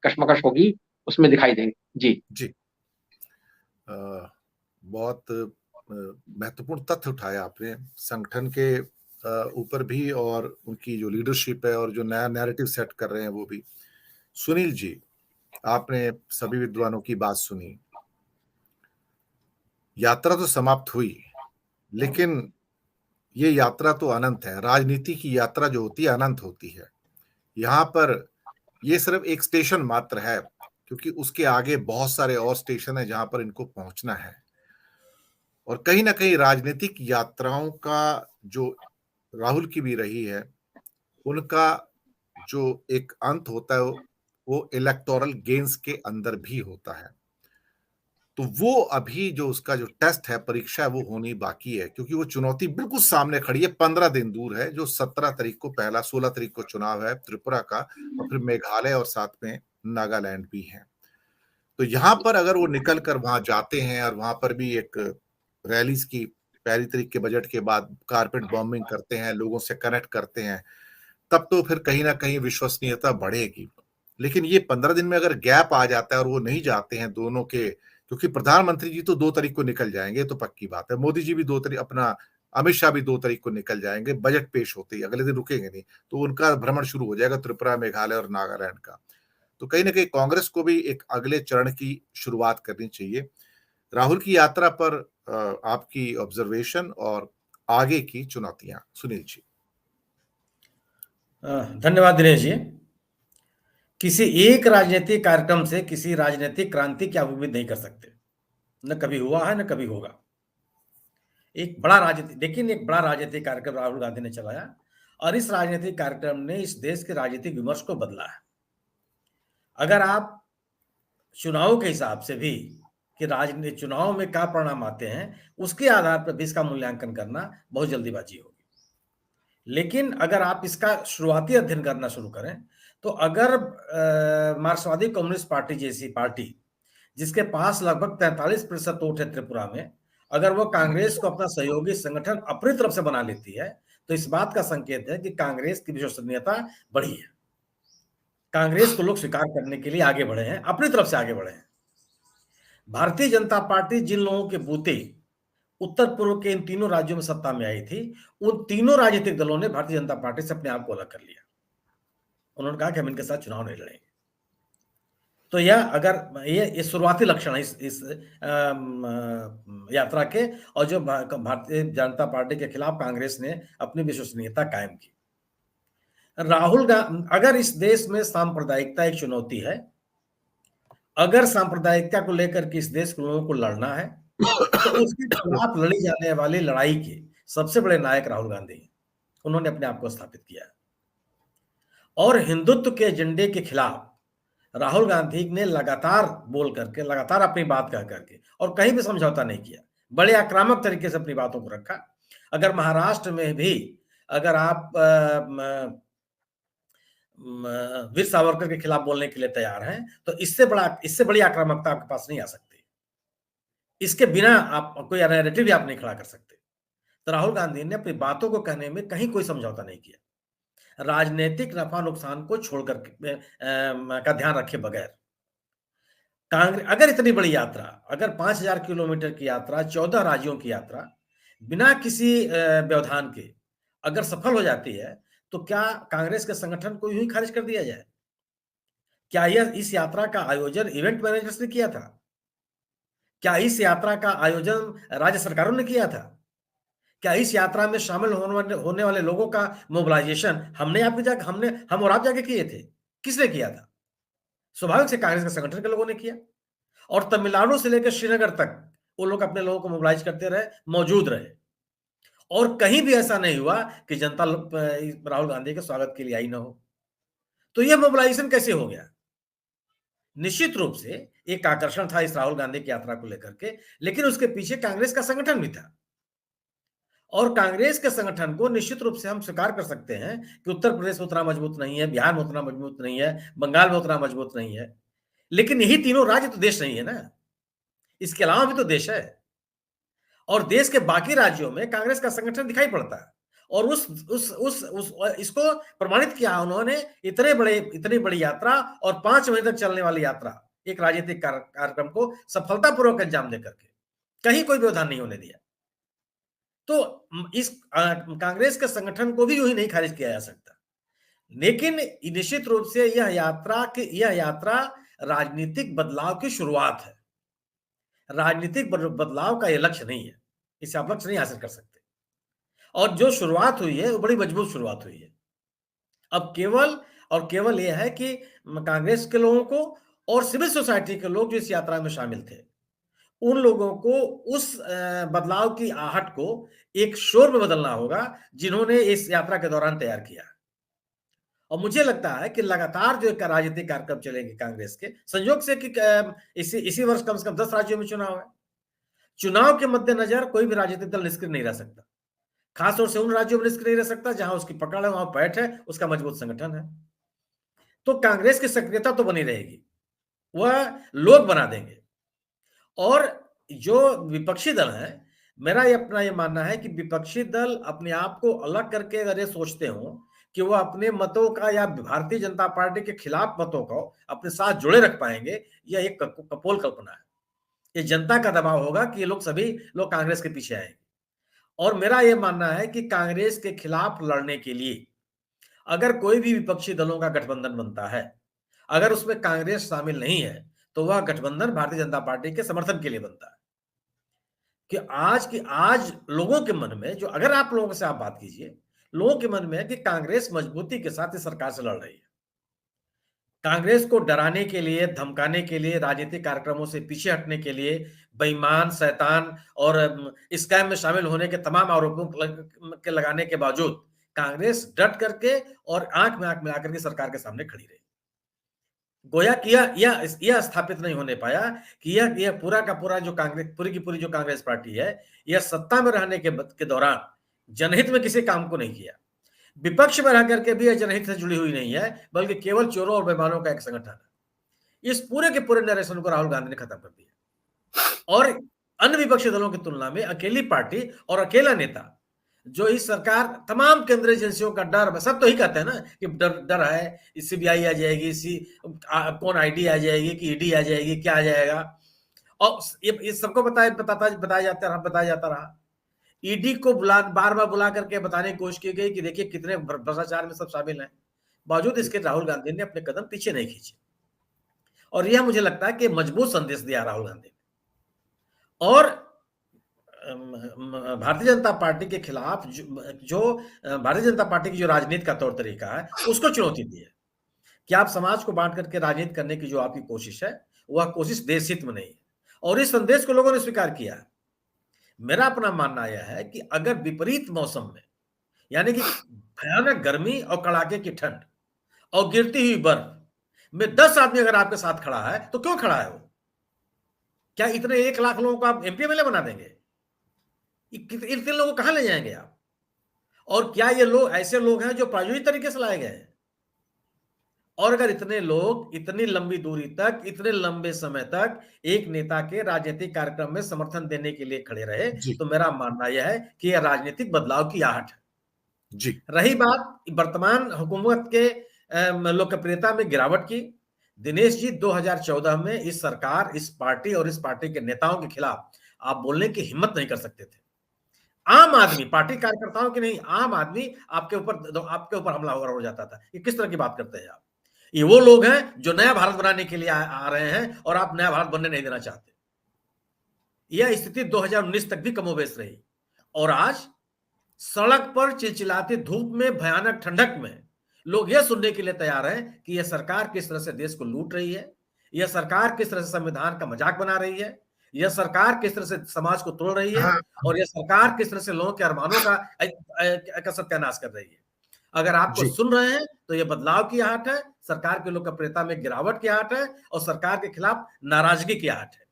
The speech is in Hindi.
कशमकश होगी उसमें दिखाई देंगे। जी। जी। बहुत महत्वपूर्ण तथ्य उठाया आपने संगठन के ऊपर भी, और उनकी जो लीडरशिप है और जो नया नैरेटिव सेट कर रहे हैं वो भी। सुनील जी, आपने सभी विद्वानों की बात सुनी, यात्रा तो समाप्त हुई, लेकिन ये यात्रा तो अनंत है। राजनीति की यात्रा जो होती है अनंत होती है। यहाँ पर ये सिर्फ एक स्टेशन मात्र है, क्योंकि उसके आगे बहुत सारे और स्टेशन हैं जहां पर इनको पहुंचना है। और कहीं ना कहीं राजनीतिक यात्राओं का जो राहुल की भी रही है, उनका जो एक अंत होता है वो इलेक्टोरल गेन्स के अंदर भी होता है। तो वो अभी जो उसका जो टेस्ट है, परीक्षा है, वो होनी बाकी है, क्योंकि वो चुनौती बिल्कुल सामने खड़ी है। 15 दिन दूर है, जो 17 तारीख को पहला, 16 तारीख को चुनाव है त्रिपुरा का, और फिर मेघालय और साथ में नागालैंड भी है। तो यहां पर अगर वो निकल कर वहां जाते हैं और वहां पर भी एक रैलीज की, पहली तारीख के बजट के बाद कारपेट बॉम्बिंग करते हैं, लोगों से कनेक्ट करते हैं, तब तो फिर कहीं ना कहीं विश्वसनीयता बढ़ेगी। लेकिन ये 15 दिन में अगर गैप आ जाता है और वो नहीं जाते हैं दोनों के, क्योंकि प्रधानमंत्री जी तो 2 तारीख को निकल जाएंगे, तो पक्की बात है। मोदी जी भी 2 तारीख, अपना अमित शाह भी 2 तारीख को निकल जाएंगे, बजट पेश होते ही अगले दिन रुकेंगे नहीं, तो उनका भ्रमण शुरू हो जाएगा त्रिपुरा, मेघालय और नागालैंड का। तो कहीं ना कहीं कांग्रेस को भी एक अगले चरण की शुरुआत करनी चाहिए। राहुल की यात्रा पर आपकी ऑब्जर्वेशन और आगे की चुनौतियां, सुनील जी। धन्यवाद दिनेश जी। किसी एक राजनीतिक कार्यक्रम से किसी राजनीतिक क्रांति की आप उम्मीद नहीं कर सकते, न कभी हुआ है न कभी होगा। एक बड़ा राजनीतिक कार्यक्रम राहुल गांधी ने चलाया, और इस राजनीतिक कार्यक्रम ने इस देश के राजनीतिक विमर्श को बदला है। अगर आप चुनाव के हिसाब से भी कि राजनीतिक चुनाव में क्या परिणाम आते हैं, उसके आधार पर भी इसका मूल्यांकन करना बहुत जल्दीबाजी होगी। लेकिन अगर आप इसका शुरुआती अध्ययन करना शुरू करें, तो अगर मार्क्सवादी कम्युनिस्ट पार्टी जैसी पार्टी, जिसके पास लगभग 43% वोट है त्रिपुरा में, अगर वो कांग्रेस को अपना सहयोगी संगठन अपनी तरफ से बना लेती है, तो इस बात का संकेत है कि कांग्रेस की विश्वसनीयता बढ़ी है। कांग्रेस को लोग स्वीकार करने के लिए आगे बढ़े हैं, अपनी तरफ से आगे बढ़े हैं। भारतीय जनता पार्टी जिन लोगों के बूते उत्तर पूर्व के इन तीनों राज्यों में सत्ता में आई थी, उन तीनों राजनीतिक दलों ने भारतीय जनता पार्टी से अपने आप को अलग कर लिया। उन्होंने कहा कि हम इनके साथ चुनाव नहीं लड़ेंगे। तो यह अगर ये शुरुआती लक्षण है इस यात्रा के, और जो भारतीय जनता पार्टी के खिलाफ कांग्रेस ने अपनी विश्वसनीयता कायम की। अगर इस देश में सांप्रदायिकता एक चुनौती है, अगर सांप्रदायिकता को लेकर के इस देश के लोगों को लड़ना है, तो उसके खिलाफ लड़ी जाने वाली लड़ाई के सबसे बड़े नायक राहुल गांधी हैं। उन्होंने अपने आप को स्थापित किया, और हिंदुत्व के एजेंडे के खिलाफ राहुल गांधी ने लगातार बोल करके, लगातार अपनी बात कह करके, और कहीं भी समझौता नहीं किया, बड़े आक्रामक तरीके से अपनी बातों को रखा। अगर महाराष्ट्र में भी अगर आप वीर सावरकर के खिलाफ बोलने के लिए तैयार हैं, तो इससे बड़ी आक्रामकता आपके पास नहीं आ सकती। इसके बिना आप कोई नैरेटिव आप नहीं खड़ा कर सकते। तो राहुल गांधी ने अपनी बातों को कहने में कहीं कोई समझौता नहीं किया, राजनीतिक नफा नुकसान को छोड़कर का ध्यान रखे बगैर। कांग्रेस अगर इतनी बड़ी यात्रा, अगर 5000 किलोमीटर की यात्रा, 14 राज्यों की यात्रा, बिना किसी व्यवधान के अगर सफल हो जाती है, तो क्या कांग्रेस के संगठन को यूं ही खारिज कर दिया जाए? क्या इस यात्रा का आयोजन इवेंट मैनेजर्स ने किया था? क्या इस यात्रा का आयोजन राज्य सरकारों ने किया था? क्या इस यात्रा में शामिल होने वाले लोगों का मोबिलाइजेशन हम और आप जाके किए थे? किसने किया था? स्वाभाविक से कांग्रेस के संगठन के लोगों ने किया, और तमिलनाडु से लेकर श्रीनगर तक वो लोग अपने लोगों को मोबिलाइज करते रहे, मौजूद रहे, और कहीं भी ऐसा नहीं हुआ कि जनता राहुल गांधी के स्वागत के लिए आई ना हो। तो यह मोबिलाइजेशन कैसे हो गया? निश्चित रूप से एक आकर्षण था इस राहुल गांधी की यात्रा को लेकर के, लेकिन उसके पीछे कांग्रेस का संगठन भी था, और कांग्रेस के संगठन को निश्चित रूप से हम स्वीकार कर सकते हैं कि उत्तर प्रदेश में उतना मजबूत नहीं है, बिहार में उतना मजबूत नहीं है, बंगाल में उतना मजबूत नहीं है, लेकिन यही तीनों राज्य तो देश नहीं है ना, इसके अलावा भी तो देश है, और देश के बाकी राज्यों में कांग्रेस का संगठन दिखाई पड़ता है, और उस इसको प्रमाणित किया उन्होंने इतनी बड़ी यात्रा और 5 महीने तक चलने वाली यात्रा, एक राजनीतिक कार्यक्रम को सफलतापूर्वक अंजाम देकर के कहीं कोई व्यवधान नहीं होने दिया। तो इस कांग्रेस के संगठन को भी यूं ही नहीं खारिज किया जा सकता, लेकिन निश्चित रूप से यह यात्रा राजनीतिक बदलाव की शुरुआत है। राजनीतिक बदलाव का यह लक्ष्य नहीं है, इसे आप लक्ष्य नहीं हासिल कर सकते। और जो शुरुआत हुई है वो बड़ी मजबूत शुरुआत हुई है। अब केवल यह है कि कांग्रेस के लोगों को और सिविल सोसाइटी के लोग जो इस यात्रा में शामिल थे, उन लोगों को उस बदलाव की आहट को एक शोर में बदलना होगा जिन्होंने इस यात्रा के दौरान तैयार किया। और मुझे लगता है कि लगातार जो एक राजनीतिक कार्यक्रम चलेंगे कांग्रेस के, संयोग से कि इसी वर्ष कम से कम 10 राज्यों में चुनाव है। चुनाव के मद्देनजर कोई भी राजनीतिक दल निष्क्रिय नहीं रह सकता, खासतौर से उन राज्यों में निष्क्रिय नहीं रह सकता जहां उसकी पकड़ है, वहां पैठ है, उसका मजबूत संगठन है। तो कांग्रेस की सक्रियता तो बनी रहेगी, वह लोग बना देंगे। और जो विपक्षी दल है, मेरा अपना ये मानना है कि विपक्षी दल अपने आप को अलग करके अगर ये सोचते हो कि वो अपने मतों का या भारतीय जनता पार्टी के खिलाफ मतों को अपने साथ जुड़े रख पाएंगे, यह एक कपोल कल्पना है। ये जनता का दबाव होगा कि ये लोग सभी लोग कांग्रेस के पीछे आएंगे। और मेरा यह मानना है कि कांग्रेस के खिलाफ लड़ने के लिए अगर कोई भी विपक्षी दलों का गठबंधन बनता है, अगर उसमें कांग्रेस शामिल नहीं है, तो वह गठबंधन भारतीय जनता पार्टी के समर्थन के लिए बनता है। कि आज लोगों के मन में, जो अगर आप लोगों से आप बात कीजिए, लोगों के मन में है कि कांग्रेस मजबूती के साथ इस सरकार से लड़ रही है। कांग्रेस को डराने के लिए, धमकाने के लिए, राजनीतिक कार्यक्रमों से पीछे हटने के लिए, बेईमान, शैतान और स्कैम में शामिल होने के तमाम आरोपों के लगाने के बावजूद कांग्रेस डट करके और आंख में आंख मिला करके सरकार के सामने खड़ी रही। गोया कि यह स्थापित नहीं होने पाया कि यह पूरा का पूरा जो कांग्रेस, पूरी की पूरी जो कांग्रेस पार्टी है, यह सत्ता में रहने के दौरान जनहित में किसी काम को नहीं किया। विपक्ष में रह करके भी यह जनहित से जुड़ी हुई नहीं है, बल्कि केवल चोरों और बेईमानों का एक संगठन है। इस पूरे के पूरे नरेशन को राहुल गांधी ने खत्म कर दिया। और अन्य विपक्षी दलों की तुलना में अकेली पार्टी और अकेला नेता, जो इस सरकार, तमाम केंद्रीय एजेंसियों का डर, सब तो ही कहते हैं ना कि डर है, सीबीआई आ जाएगी, कौन आईडी आ जाएगी, कि ईडी आ जाएगी, क्या आ जाएगा। और ये सबको बताया जाता रहा। ईडी को बार बार बुला करके बताने की कोशिश की गई कि देखिए कितने भ्रष्टाचार में सब शामिल हैं, बावजूद इसके राहुल गांधी ने अपने कदम पीछे नहीं खींचे। और यह मुझे लगता है कि मजबूत संदेश दिया राहुल गांधी ने। और भारतीय जनता पार्टी के खिलाफ जो भारतीय जनता पार्टी की जो राजनीति का तौर तरीका है, उसको चुनौती दी है कि आप समाज को बांट करके राजनीति करने की जो आपकी कोशिश है, वह कोशिश देश हित में नहीं है। और इस संदेश को लोगों ने स्वीकार किया है। मेरा अपना मानना यह है कि अगर विपरीत मौसम में, यानी कि भयानक गर्मी और कड़ाके की ठंड और गिरती हुई बर्फ में 10 आदमी अगर आपके साथ खड़ा है, तो क्यों खड़ा है वो? क्या इतने 1 लाख लोगों को आप एमपी एमएलए बना देंगे? इतने लोगों को कहां ले जाएंगे आप? और क्या ये लोग ऐसे लोग हैं जो प्रायोजित तरीके से लाए गए हैं? और अगर इतने लोग इतनी लंबी दूरी तक, इतने लंबे समय तक एक नेता के राजनीतिक कार्यक्रम में समर्थन देने के लिए खड़े रहे, तो मेरा मानना यह है कि यह राजनीतिक बदलाव की आहट है। जी। रही बात वर्तमान हुकूमत के लोकप्रियता में गिरावट की, दिनेश जी 2014 में इस सरकार, इस पार्टी और इस पार्टी के नेताओं के खिलाफ आप बोलने की हिम्मत नहीं कर सकते थे। आम आदमी, पार्टी कार्यकर्ताओं की नहीं, आम आदमी आपके ऊपर हमलावर हो जाता था। ये किस तरह की बात करते हैं आप? ये वो लोग हैं जो नया भारत बनाने के लिए आ रहे हैं और आप नया भारत बनने नहीं देना चाहते। यह स्थिति 2019 तक भी कमोबेश रही। और आज सड़क पर चिलचिलाती धूप में, भयानक ठंडक में लोग यह सुनने के लिए तैयार हैं कि यह सरकार किस तरह से देश को लूट रही है, यह सरकार किस तरह से संविधान का मजाक बना रही है, यह सरकार किस तरह से समाज को तोड़ रही है, और यह सरकार किस तरह से लोगों के अरमानों का सत्यानाश कर रही है। अगर आपको सुन रहे हैं तो यह बदलाव की आहट है, सरकार की लोकप्रियता में गिरावट की आहट है और सरकार के खिलाफ नाराजगी की आहट है।